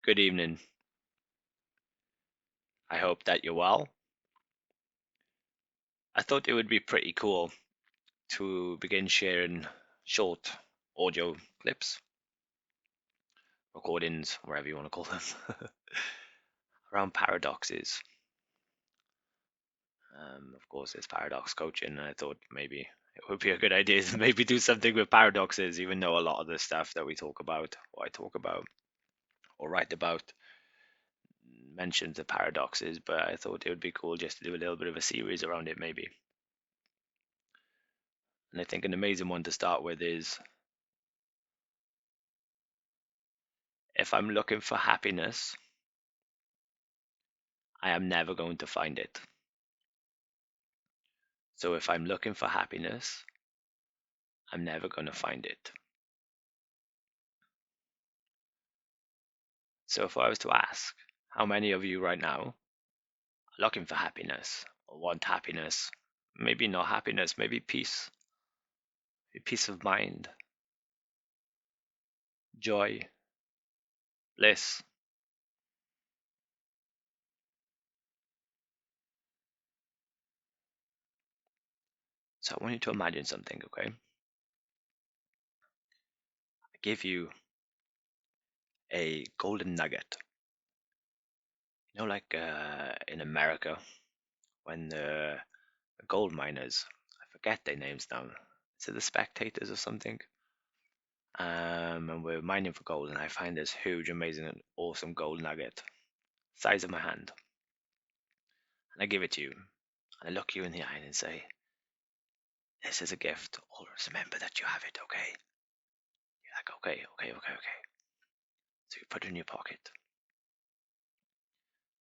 Good evening. I hope that you're well. I thought it would be pretty cool to begin sharing short audio clips, recordings, whatever you want to call them, around paradoxes. Of course, it's paradox coaching, and I thought maybe it would be a good idea to maybe do something with paradoxes, even though a lot of the stuff that we talk about, or I talk about, or write about, mentions the paradoxes, but I thought it would be cool just to do a little bit of a series around it, maybe. And I think an amazing one to start with is if I'm looking for happiness, I am never going to find it. So if I'm looking for happiness, I'm never going to find it. So if I was to ask, how many of you right now are looking for happiness or want happiness? Maybe not happiness, maybe peace of mind, joy, bliss. So I want you to imagine something, okay? I give you a golden nugget. Like in America, when the gold miners, I forget their names now, is it the spectators or something? And we're mining for gold, and I find this huge, amazing, and awesome gold nugget, size of my hand, and I give it to you, and I look you in the eye and say, "This is a gift. Always remember that you have it, okay?" You're like, "Okay, okay, okay, okay." So you put it in your pocket,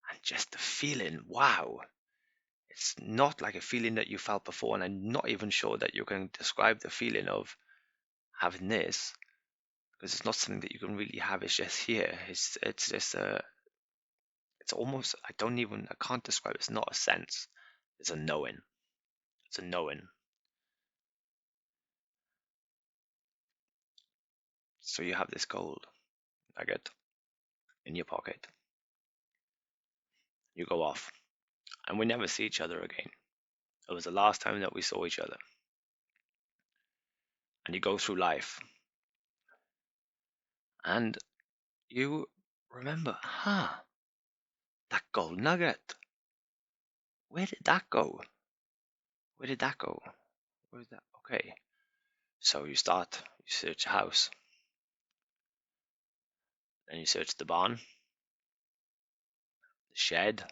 and just the feeling, wow! It's not like a feeling that you felt before, and I'm not even sure that you can describe the feeling of having this because it's not something that you can really have. It's just here. It's just a it's almost I can't describe it. It's not a sense. It's a knowing. It's a knowing. So you have this gold nugget in your pocket. You go off, and we never see each other again. It was the last time that we saw each other. And you go through life, and you remember, that gold nugget. Where did that go? Where did that go? Where's that? Okay. So you search a house, then you search the barn, the shed,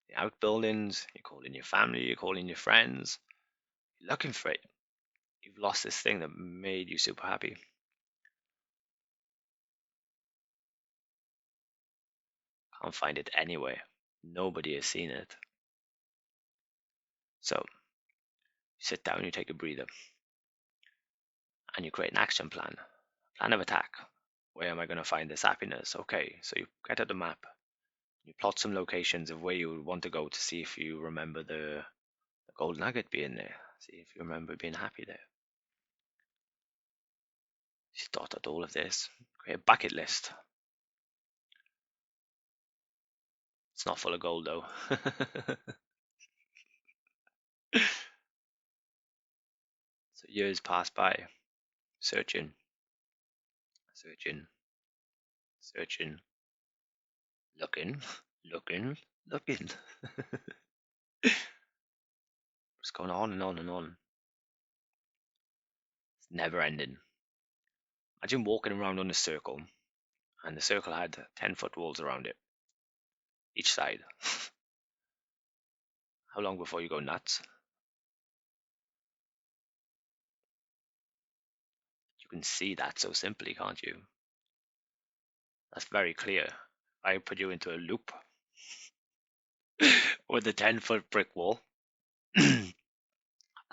the outbuildings, you call in your family, you call in your friends, you're looking for it. You've lost this thing that made you super happy. Can't find it anywhere. Nobody has seen it. So you sit down, you take a breather, and you create an action plan of attack. Where am I going to find this happiness? Okay, so you get out the map, you plot some locations of where you would want to go to see if you remember the gold nugget being there. See if you remember being happy there. You dot out all of this, create a bucket list. It's not full of gold though. So years pass by, searching, searching, searching, looking, looking, looking. It's going on and on and on. It's never ending. Imagine walking around on a circle, and the circle had 10-foot walls around it, each side. How long before you go nuts? You can see that so simply, can't you? That's very clear. I put you into a loop with a 10-foot brick wall and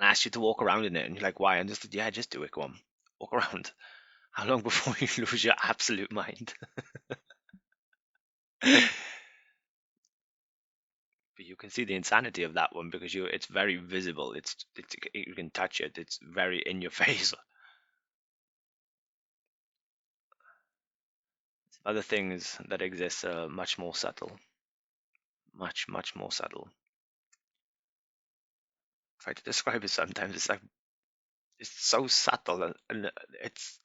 ask you to walk around in it, and you're like, "Why?" And just, yeah, just do it. Go on, walk around. How long before you lose your absolute mind? But you can see the insanity of that one because it's very visible. It's you can touch it. It's very in your face. It's Other things that exist are much more subtle, much, much more subtle. Try to describe it sometimes. It's like it's so subtle, and it's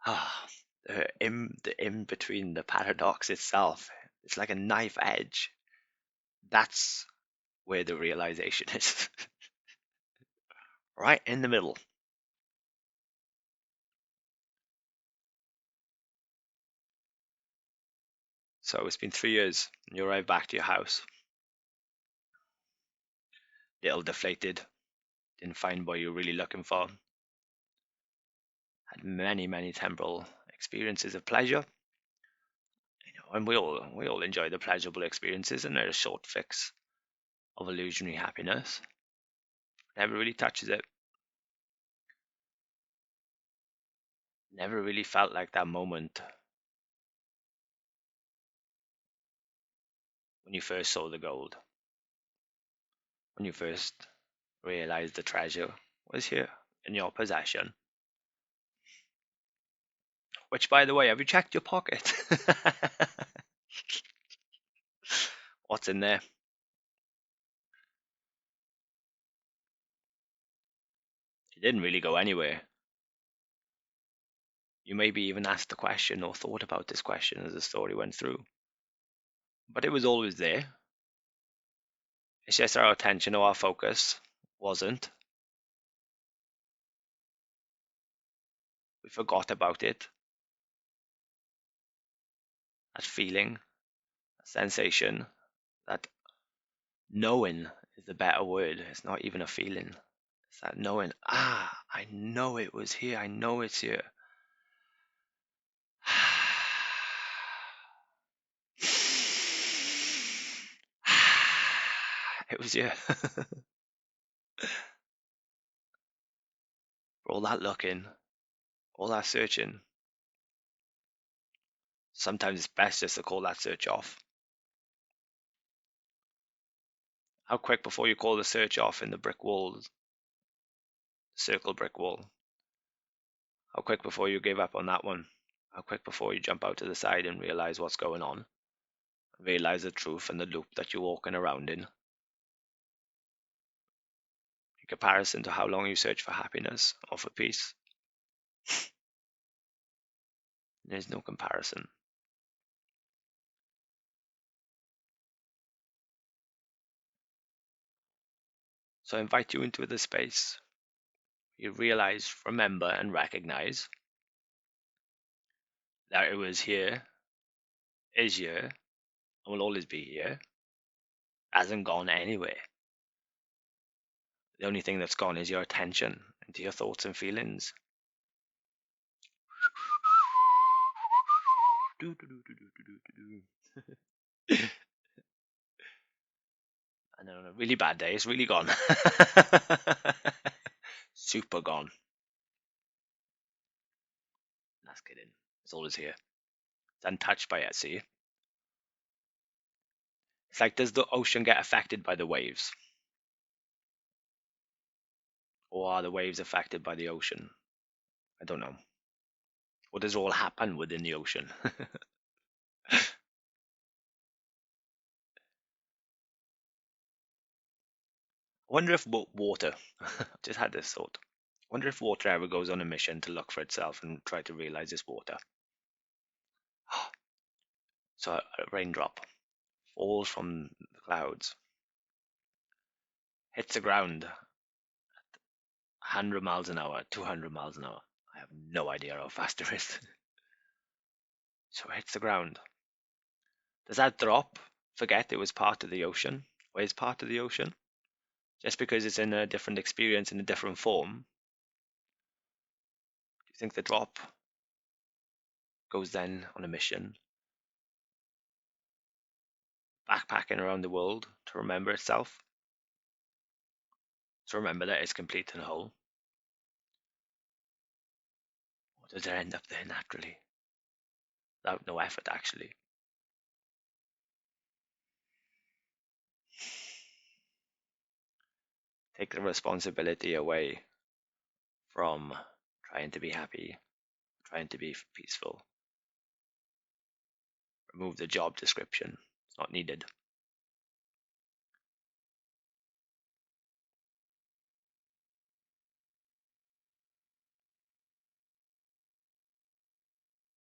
ah, the in between, the paradox itself. It's like a knife edge. That's where the realization is, right in the middle. So it's been 3 years, and you arrive back to your house, little deflated, didn't find what you're really looking for, had many, many temporal experiences of pleasure, and we all enjoy the pleasurable experiences, and they're a short fix of illusionary happiness. Never really touches it. Never really felt like that moment when you first saw the gold, when you first realized the treasure was here in your possession. Which, by the way, have you checked your pocket? What's in there? It didn't really go anywhere. You maybe even asked the question or thought about this question as the story went through. But it was always there. It's just our attention or our focus wasn't. We forgot about it. That feeling, that sensation, that knowing is the better word. It's not even a feeling. It's that knowing, I know it was here. I know it's here. It was here. For all that looking, all that searching, sometimes it's best just to call that search off. How quick before you call the search off in the brick wall, circle brick wall? How quick before you give up on that one? How quick before you jump out to the side and realize what's going on? Realize the truth and the loop that you're walking around in comparison to how long you search for happiness or for peace. There's no comparison. So I invite you into this space. You realize, remember, and recognize that it was here, is here, and will always be here, hasn't gone anywhere. The only thing that's gone is your attention into your thoughts and feelings. And then on a really bad day, it's really gone. Super gone. That's kidding. It's always here. It's untouched by it, see? It's like, does the ocean get affected by the waves? Or are the waves affected by the ocean? I don't know. What does all happen within the ocean? I wonder if water, just had this thought. I wonder if water ever goes on a mission to look for itself and try to realize it's water. So a raindrop falls from the clouds, hits the ground 100 miles an hour, 200 miles an hour. I have no idea how fast it is. So it hits the ground. Does that drop forget it was part of the ocean? Or is part of the ocean? Just because it's in a different experience, in a different form, do you think the drop goes then on a mission, backpacking around the world to remember itself, to remember that it's complete and whole? Or does it end up there naturally, without no effort actually? Take the responsibility away from trying to be happy, trying to be peaceful. Remove the job description. It's not needed.